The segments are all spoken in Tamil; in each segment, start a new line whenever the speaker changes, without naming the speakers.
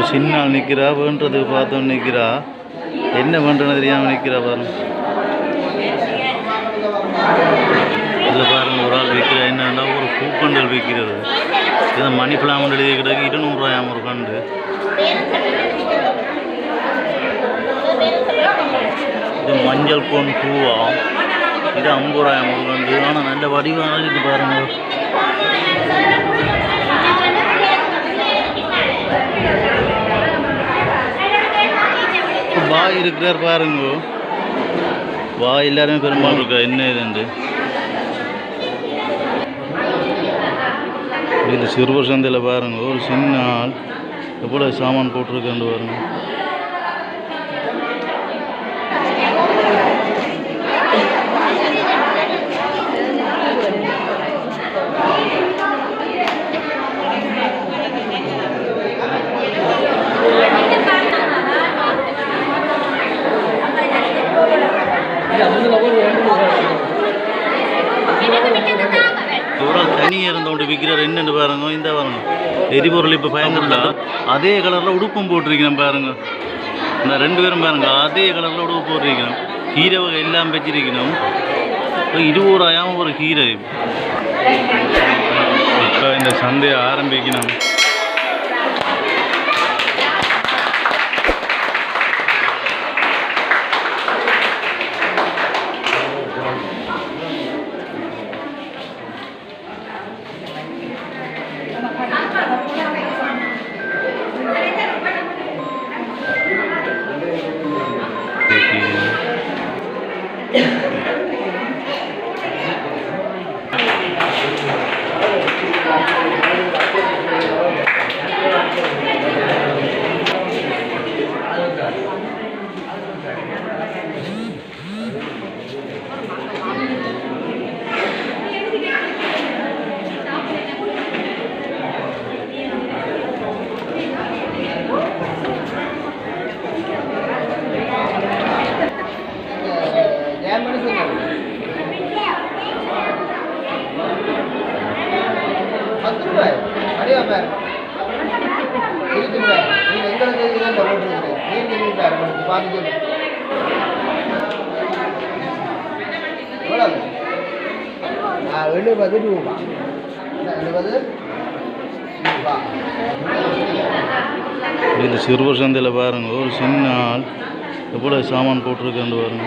சின்ன ஆள் நிற்கிறா, வேண்டதுக்கு பார்த்தோன்னு நிற்கிறா, என்ன பண்ணுறன்னு தெரியாமல் நிற்கிறா பாருங்க. இதில் பாருங்கள் ஒரு ஆள் விற்கிறா, என்னன்னா ஒரு பூக்கண்டல் விற்கிறது. இதை மணி பிளாமண்ட் எழுதி கிடக்கு, 200 ரூபாயாம் ஒரு கண்டு. இது மஞ்சள் பொன் பூவா, இது 50 ரூபாயாம் ஒரு கண்டு. ஆனால் நல்ல வடிவாக இது பாருங்கள். வாய் இருக்கிறார் பாருங்க, வாய் எல்லாருமே பெரும்பாலும் இருக்கா. என்ன இதுண்டு இந்த சிறுவர் சந்தையில் பாருங்க, ஒரு சின்ன ஆள் எவ்வளோ சாமான் போட்டிருக்காண்டு பாருங்க. தனியாக இருந்தவங்க விற்கிறார். என்னென்னு பாருங்க, இந்த பாருங்க எரிபொருள் இப்போ பயங்கரா அதே கலரில் உடுப்பும் போட்டிருக்கணும் பாருங்க. இந்த 2 பேரும் பாருங்க அதே கலரில் உடுப்பு போட்டிருக்கணும். கீரை வகை எல்லாம் வச்சிருக்கணும். 20 ரூபாயாம் ஒரு கீரை. இப்போ இந்த சந்தையை ஆரம்பிக்கணும். இந்த சிறுவர் சந்தையில் பாருங்க, ஒரு சின்ன ஆள் எவ்வளோ சாமான் போட்டிருக்காண்டு பாருங்க.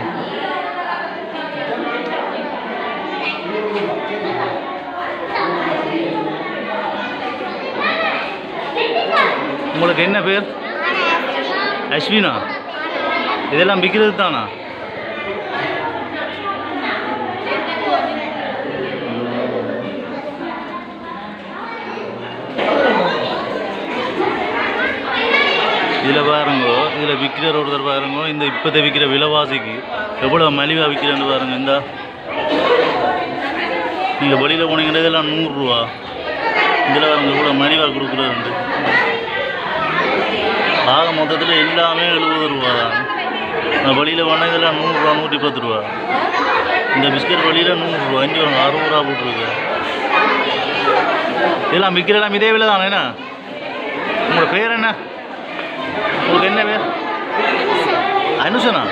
உங்களுக்கு என்ன பேர்? அஸ்வினா. இதெல்லாம் விற்கிறது தானா? இதில் பாருங்க, இதில் விற்கிற ஒருத்தர் பாருங்க, இந்த இப்போதை விற்கிற விலைவாசிக்கு எவ்வளோ மலிவாக விற்கிறேன்னு பாருங்க. இந்த நீங்கள் வெளியில் போனீங்கன்னா இதெல்லாம் 100 ரூபா. இதில் பாருங்க எவ்வளோ மலிவாக கொடுக்குறாருண்டு. ஆக மொத்தத்தில் எல்லாமே 70 ரூபா தான். நான் வெளியில் போனால் இதெல்லாம் 100 ரூபா, 110 ரூபா. இந்த பிஸ்கட் வெளியில் 100 ரூபா, இங்கே 60 ரூபா போட்டிருக்கு. இதெல்லாம் விற்கிறலாம் இதே விலை தானே. என்ன உங்களோட பேர் என்ன? உங்களுக்கு என்ன பேர்? அனுஷனா?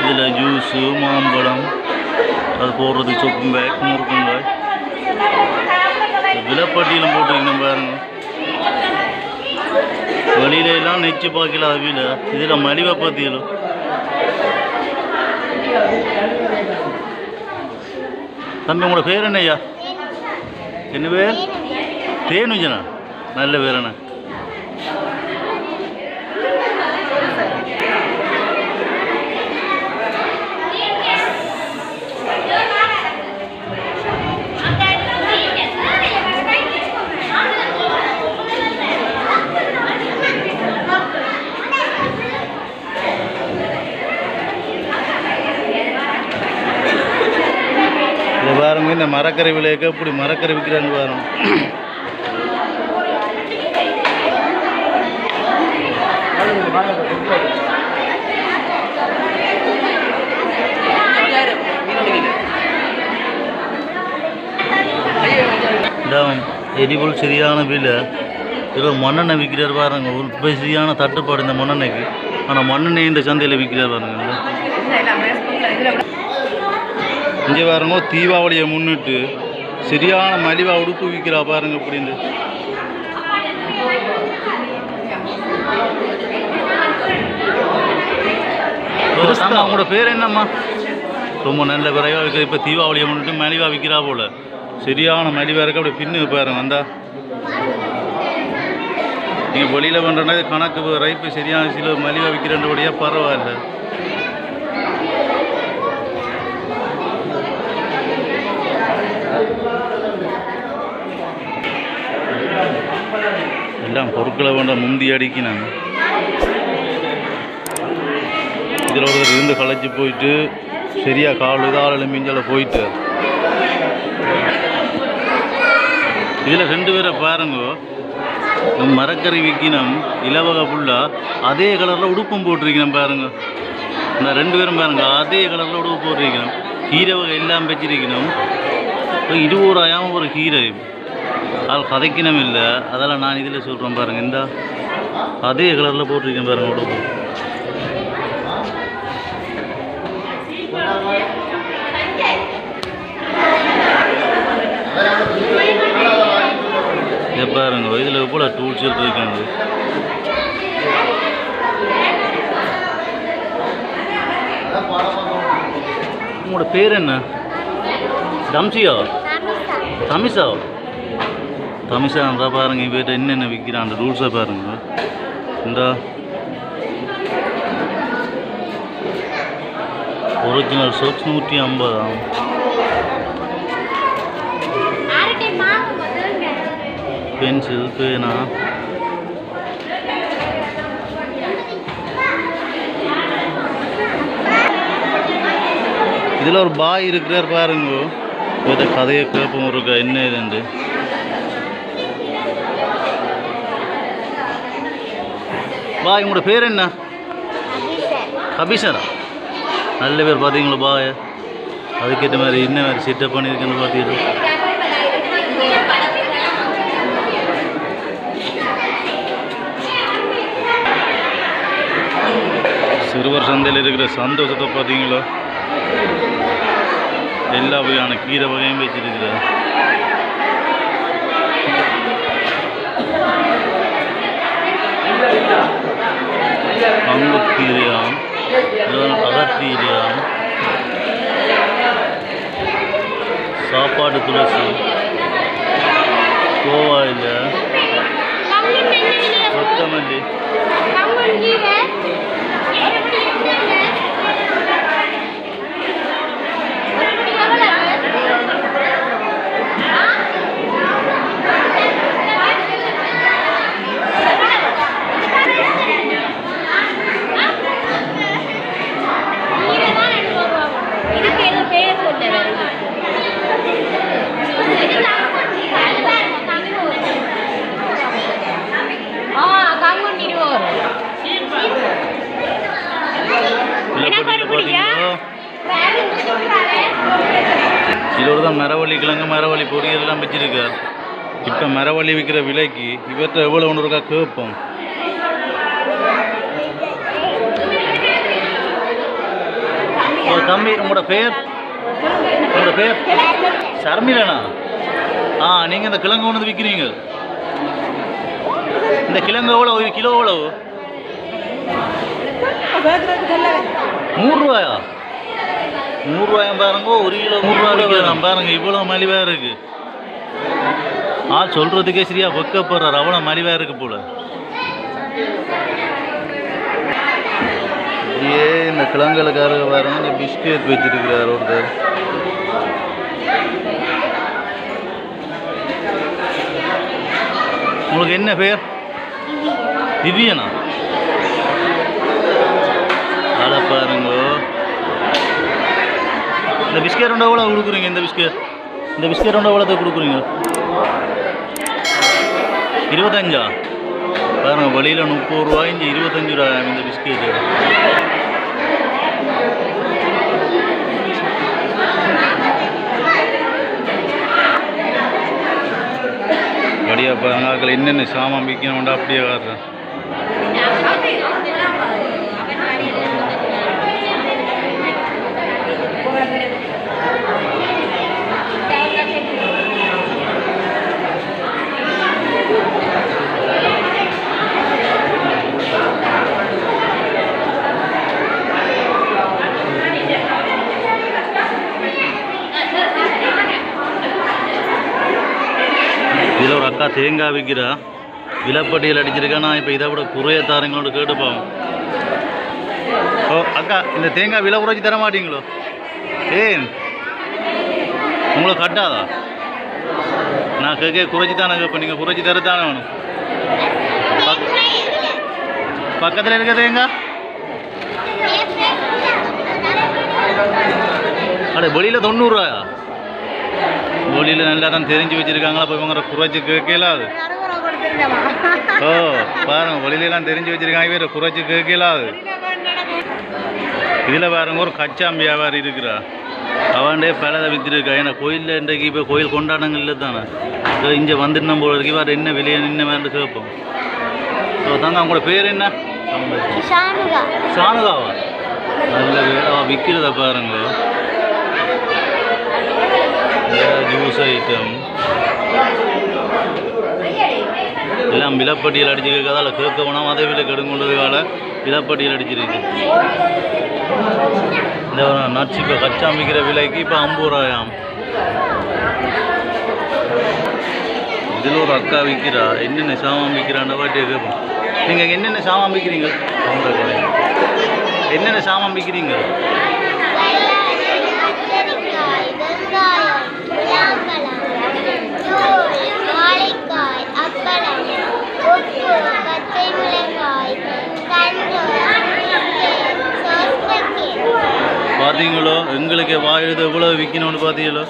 இதில் ஜூஸு, மாம்பழம், அது போடுறது சொப்பும் பேக், முறுக்குங்காய், விலைப்பட்டியலும் போட்டுருக்கணும் பாருங்க. வெளியில எல்லாம் நெச்சு பார்க்கல அவில, இதில் மலிவா பத்தியலும். தம்பி உங்களோட பேர் என்னய்யா? என்ன பேர்? தேனுஜனா. நல்ல பேர் என்ன? பாருங்க இந்த மரக்கறி விலைக்கு எப்படி மரக்கறி விற்கிறான்னு பாருங்க. எரிபொருள் சரியான விலை. இதில் மண்ணெண்ணெய் விற்கிறார் பாருங்க. ஒரு சரியான தட்டுப்பாடு இந்த மண்ணெண்ணெய்க்கு. ஆனால் மண்ணெண்ணெய் இந்த சந்தையில் விற்கிறார் பாருங்க. இங்கே பாருங்க தீபாவளியை முன்னிட்டு சரியான மலிவா உடுப்பு விற்கிறா பாருங்க. அப்படின்னு அவங்களோட பேர் என்னம்மா? ரொம்ப நல்ல விரைவாக விற்கிற. இப்போ தீபாவளியை முன்னிட்டு மலிவா விற்கிறா போல. சரியான மலிவாக இருக்க. அப்படி பின்னு பாருங்க. அந்த நீங்கள் வெளியில் பண்ணுறனா கணக்கு ரைப்பு சரியான சில மலிவாக விற்கிறன்றபடியாக பரவாயில்ல. எல்லாம் பொருட்களை வேண்ட முந்தி அடிக்கினாங்க. இதில் ஒருத்தர் இருந்து களைச்சி போயிட்டு சரியா கால் இதால் மிஞ்சல போயிட்டு இதில் 2 பேரை பாருங்க. மரக்கறி விற்கினோம் இலவகை ஃபுல்லாக அதே கலரில் உடுப்பும் போட்டிருக்கணும் பாருங்க. இந்த 2 பேரும் பாருங்க அதே கலரில் உடுப்பு போட்டிருக்கணும். கீரை வகை எல்லாம் வச்சிருக்கணும். 20 ரூபாயாவும் ஒரு கீரை அதில் கதைக்கினம் இல்லை. அதெல்லாம் நான் இதில் சொல்கிறேன் பாருங்கள். இந்த அதே கலரில் போட்டிருக்கேன் பாருங்கள் உடுப்பு. பாருங்க இதில் எவ்வளோ டூல்ஸ் இருக்காங்க. உங்களோட பேர் என்ன? தம்சியா? தமிஷா? தமிஷா இருந்தால் பாருங்க. இவர்கிட்ட என்னென்ன விற்கிறான் அந்த ரூல்ஸை பாருங்க. இந்த ஒரிஜினல் சோப்ஸ் 150. பென்சில் பேனா இதில் ஒரு பாய் இருக்கிறார் பாருங்க. இதை கதையை கேட்போம் இருக்கா என்ன இதுண்டு. பாய் உங்களோட பேர் என்ன? கபிஷரா? நல்ல பேர் பார்த்தீங்களா பாய். அதுக்கேற்ற மாதிரி என்ன மாதிரி செட்டப் பண்ணியிருக்கேன்னு பார்த்தீங்கன்னா சிறுவர் சந்தையில் இருக்கிற சந்தோஷத்தை பார்த்தீங்களா. எல்லா வகையான கீரை வகையும் வச்சிருக்கிறார். அங்கக்கீரையாம் அகத்தீரையாம் சாப்பாடு துளசி கோவாயில் கொத்தமல்லி இதோடு தான் மரவள்ளி கிழங்கு மரவள்ளி பொரியெல்லாம் வச்சிருக்கார். இப்போ மரவள்ளி விற்கிற விலைக்கு இவற்றை எவ்வளோ ஒன்று இருக்கா கேட்போம். தம்பி உங்களோட பேர்? உங்களோட பேர் சர்மிலனா? நீங்கள் இந்த கிழங்கு கொண்டு வந்து விற்கிறீங்க. இந்த கிழங்கு எவ்வளோ? 1 கிலோ எவ்வளவு? 100 ரூபாயா? 100 ரூபாயும் பாருங்க. 1 கிலோ 100 ரூபா விற்கிறோம் பாருங்க. இவ்வளோ மலிவாக இருக்கு. சொல்கிறதுக்கே சரியா வெக்கப்படுறார். அவ்வளோ மலிவாக இருக்கு போல. இந்த கிழங்குகளுக்காரங்க பாருங்க. இந்த பிஸ்கெட் வச்சிருக்கிறார் ஒருத்தர். உங்களுக்கு என்ன பேர்? திவ்யனா? அதை பாருங்க. இந்த பிஸ்கெட் ஒன்று எவ்வளோ கொடுக்குறீங்க? இந்த பிஸ்கெட் ஒன்று எவ்வளோ கொடுக்குறீங்க? 25 பாருங்க. வெளியில் 30 ரூபாய், இங்கே 25 ரூபாய் இந்த பிஸ்கெட்டு. படியா பாருங்க அதில் என்னென்ன சாமான் விற்கணும்டா அப்படியே காட்டுறேன். இதில் ஒரு அக்கா தேங்காய் விற்கிறா, விலைப்பட்டியல் அடிச்சிருக்கா. நான் இப்போ இதை விட குறைய தாரங்களோட கேட்டுப்பாங்க. ஓ அக்கா, இந்த தேங்காய் விலை குறைச்சி தர மாட்டீங்களோ? ஏன் உங்களை கட்டாதா? நான் குறைச்சி தானே கேட்பேன், நீங்கள் குறைச்சி தரத்தானே வேணும். பக்கத்தில் இருக்க தேங்காய் அடே வெளியில் 90 ரூபாயா? வெளியில் நல்லா தான் தெரிஞ்சு வச்சுருக்காங்களா? இப்போ இவங்க குறைச்சி கேட்கலாது. ஓ பாருங்க, வெளியிலலாம் தெரிஞ்சு வச்சுருக்காங்க, வேறு குறைச்சி கேட்கலாது. இதில் பாருங்க ஒரு கச்சாம்பி வியாபாரி இருக்கிறா, அவன்டே பலதை விற்றுருக்கா. ஏன்னா கோயிலில் இன்றைக்கு இப்போ கோயில் கொண்டாடங்கள்ல தானே இங்கே வந்துட்டு போல இருக்கு. வேறு என்ன விலையை நின்று வேறு கேட்போம். ஸோ தாங்க அவங்களோட பேர் என்ன? சானுகாவா? நல்ல பேர். அவள் விற்கிறத பாருங்க, ஜூஸ் ஐட்டம் எல்லாம் விலைப்பட்டியல் அடிச்சிருக்கா. அதில் கேட்க போனால் அதே விலை கெடுங்கொண்டதுக்கால விலைப்பட்டியல் அடிச்சிருக்கு. இந்த நட்ஸ் இப்போ கச்சாமிக்கிற விலைக்கு இப்போ 50 ரூபாயாம். இதில் ஒரு அக்கா விற்கிறா, என்னென்ன சாமான் விற்கிறான்ற பாட்டியை கேட்போம். நீங்கள் என்னென்ன சாமான் விற்கிறீங்க? என்னென்ன சாமான் விற்கிறீங்க? பார்த்தீங்களோ, எங்களுக்கு வாயுது எவ்வளோ விற்கணும்னு பார்த்தீங்களோ.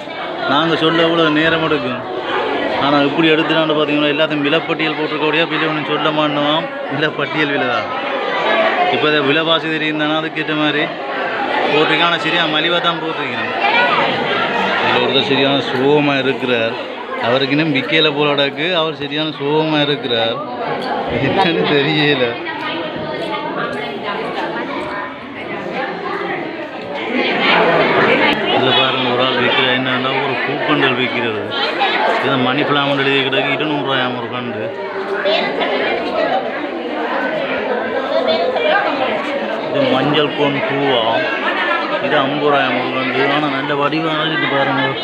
நாங்கள் சொல்ல எவ்வளோ நேரம் எடுக்கும். ஆனால் இப்படி எடுத்துனான்னு பார்த்தீங்களா, எல்லாத்தையும் விலைப்பட்டியல் போட்டிருக்கோடையா விலை ஒன்று சொல்ல மாட்டோம். விலைப்பட்டியல் விலை தான். இப்போ இதை விலைவாசி தெரியுந்தானா அதுக்கேற்ற மாதிரி போட்டிருக்கேன். ஆனால் சரியாக மலிவாக தான் போட்டிருக்கேன். இதில் ஒருத்தர் சரியான சோகமாக இருக்கிறார். அவருக்கு இன்னும் விற்கல போலடாக்கு. அவர் சரியான சோகமாக இருக்கிறார், என்னன்னு தெரியல. இதில் பாருங்கள் ஒரு ஆள் விற்கிற என்னன்னா ஒரு பூக்கண்டல் விற்கிறது. இதை மணி பிளாமண்ட் எழுதி கிடக்கு 200 ரூபாயாம் ஒரு கண்டு. இது மஞ்சள் பொன் பூவா, இது 50 ரூபாயாம் ஒரு கண்டு. ஆனால் நல்ல வடிவான இது பாருங்கள்.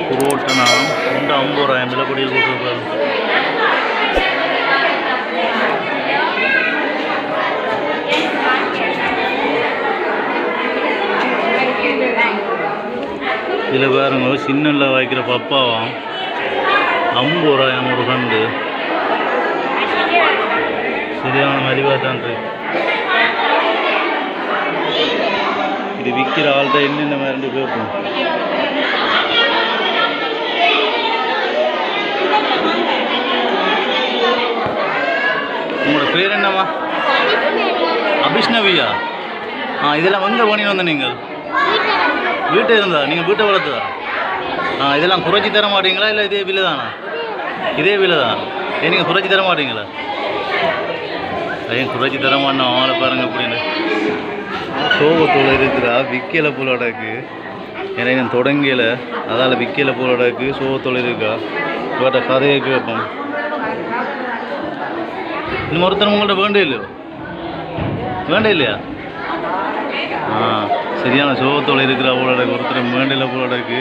புரோட்டனா ரெண்டு 50 ரூபாயாம் விலைப்படியில் போட்டுருப்பாரு. இதில் பாருங்க சின்னல்ல வைக்கிற பப்பாவாம் 50 ரூபாயாம் ஒரு கண்டு. சரியான மலிவாக தான் இருக்கு. இது விற்கிற ஆள்கிட்ட என்னென்ன மாதிரி கேட்போம். உங்களோட பேர் என்னம்மா? அபிஷ்ணவியா? இதெல்லாம் எங்கே பண்ணிட்டு வந்த நீங்கள்? வீட்டை இருந்தா? நீங்கள் வீட்டை வளர்த்துதா? இதெல்லாம் குறைச்சி தர மாட்டீங்களா இல்லை இதே விலை தானா? இதே விலை தான். நீங்கள் குறைச்சி தர மாட்டீங்களா? ஏன் குறைச்சி தர மாட்டோம். அவங்கள பாருங்க அப்படின்னு சோகத்தோடு இருக்கிறா, விற்கலை போலடாக்கு. ஏன்னா நான் தொடங்கல, அதால் விற்கலை போலடாக்கு. சோகத்தோடு இருக்கா. இவட்ட கதையை கேட்போம். இன்னும் ஒருத்தர் உங்கள்கிட்ட வேண்டே இல்லையோ? வேண்டே இல்லையா? சரியான சோகத்தோடு இருக்கிற போலடக்கு. ஒருத்தர் வேண்டில போலடக்கு.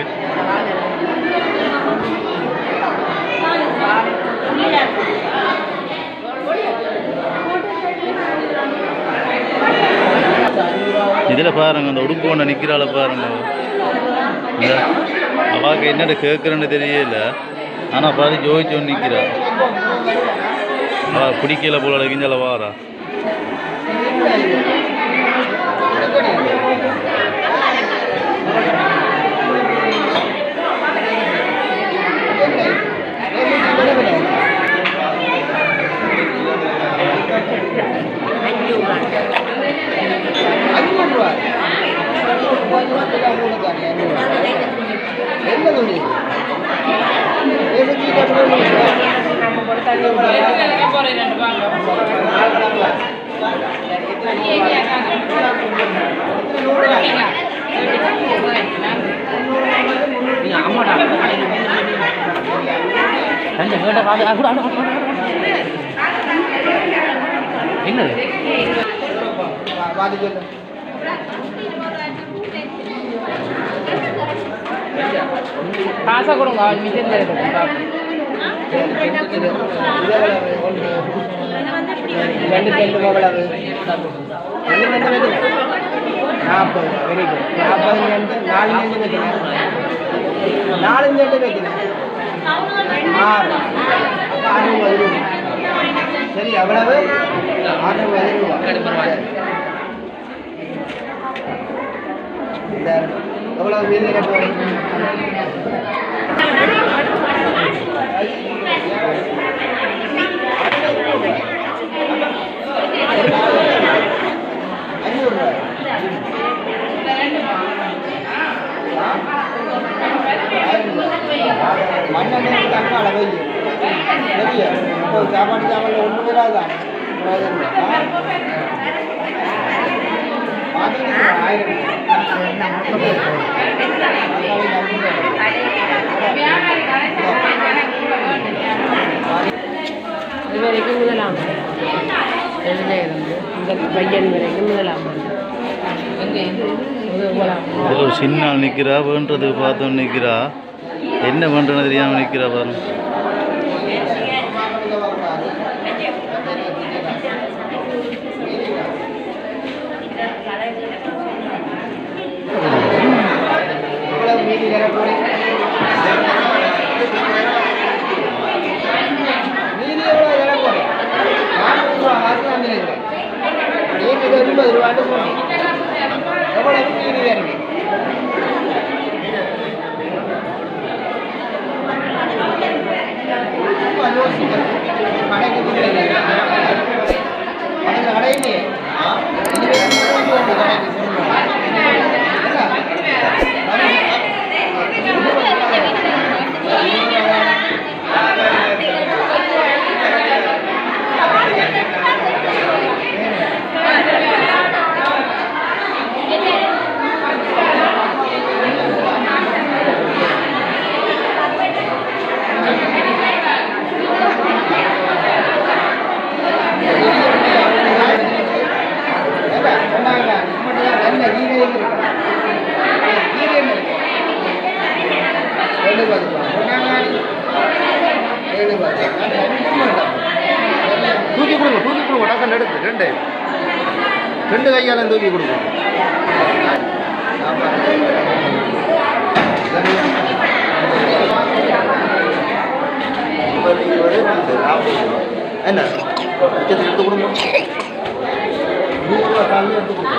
இதில் பாருங்க அந்த உடுப்பு ஒன்று நிற்கிறாள் பாருங்க. இந்த அவாக்கு என்னென்ன கேட்குறேன்னு தெரியல. ஆனால் பாரு ஜோதிச்சோன்னு நிற்கிறா. பிடிக்கல போல கிஞ்சல வாரா.
என்ன துணி
என்னது காசை கொடுங்க மிஷின்
ரெண்டு செண்டு எவ்வளவு 40 வெரி குட் 40 செண்டு 4 செண்டு வைக்கிறேன் 4 செண்டு வைக்கிறேன் 6 60 ரூபா சரி எவ்வளவு 60 ரூபா எவ்வளவு மீதி போகிறேன் மண்ணெண்ணெய் தக்காள வெயில் சரியா இப்போ சாப்பாடு சாப்பாடு ஒன்றும் வராதான்
இது வரைக்கும் முதலாம் இந்த பையன் வரைக்கும் முதலாம்
ஒரு சின்ன ஆள் நிற்கிறா வேண்டது பார்த்தோன்னு நிற்கிறா என்ன பண்ணுறன்னு தெரியாமல் நிற்கிறா பாருங்க
தூக்கி கொடுங்க டக்குன்னு எடுத்து ரெண்டு கையாலும் தூக்கி கொடுங்க என்ன எடுத்து கொடுங்க எடுத்து கொடுங்க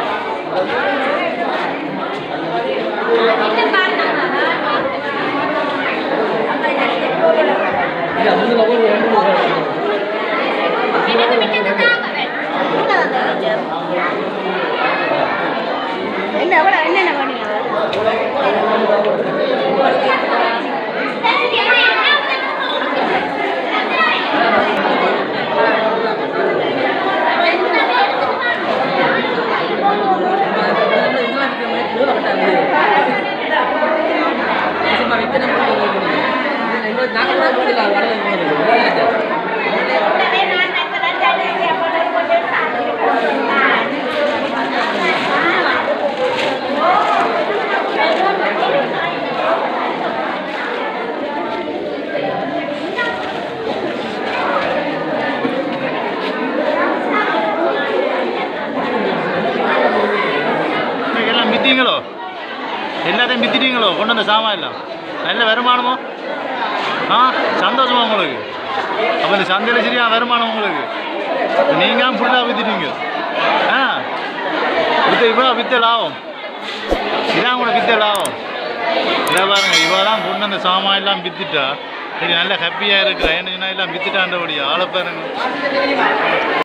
என்னென்ன பண்ணீங்க
எல்லாத்தையும் வித்துட்டீங்களோ கொண்டு வந்த சாமான் எல்லாம் நல்ல வருமானமோ சந்தோஷமா உங்களுக்கு அப்போ இந்த சந்தையில் சரியா வருமானம் உங்களுக்கு நீங்கள் ஃபுல்லாக வித்துட்டீங்க இவ்வளோ வித்த லாபம் இதான் கூட வித்த லாபம் இதை பாருங்க இவெல்லாம் கொண்டு வந்த சாமான் எல்லாம் வித்துட்டா சரி நல்லா ஹாப்பியாக இருக்கிறேன் ஏன்னா எல்லாம் வித்துட்டாண்டபடி ஆளை பாருங்க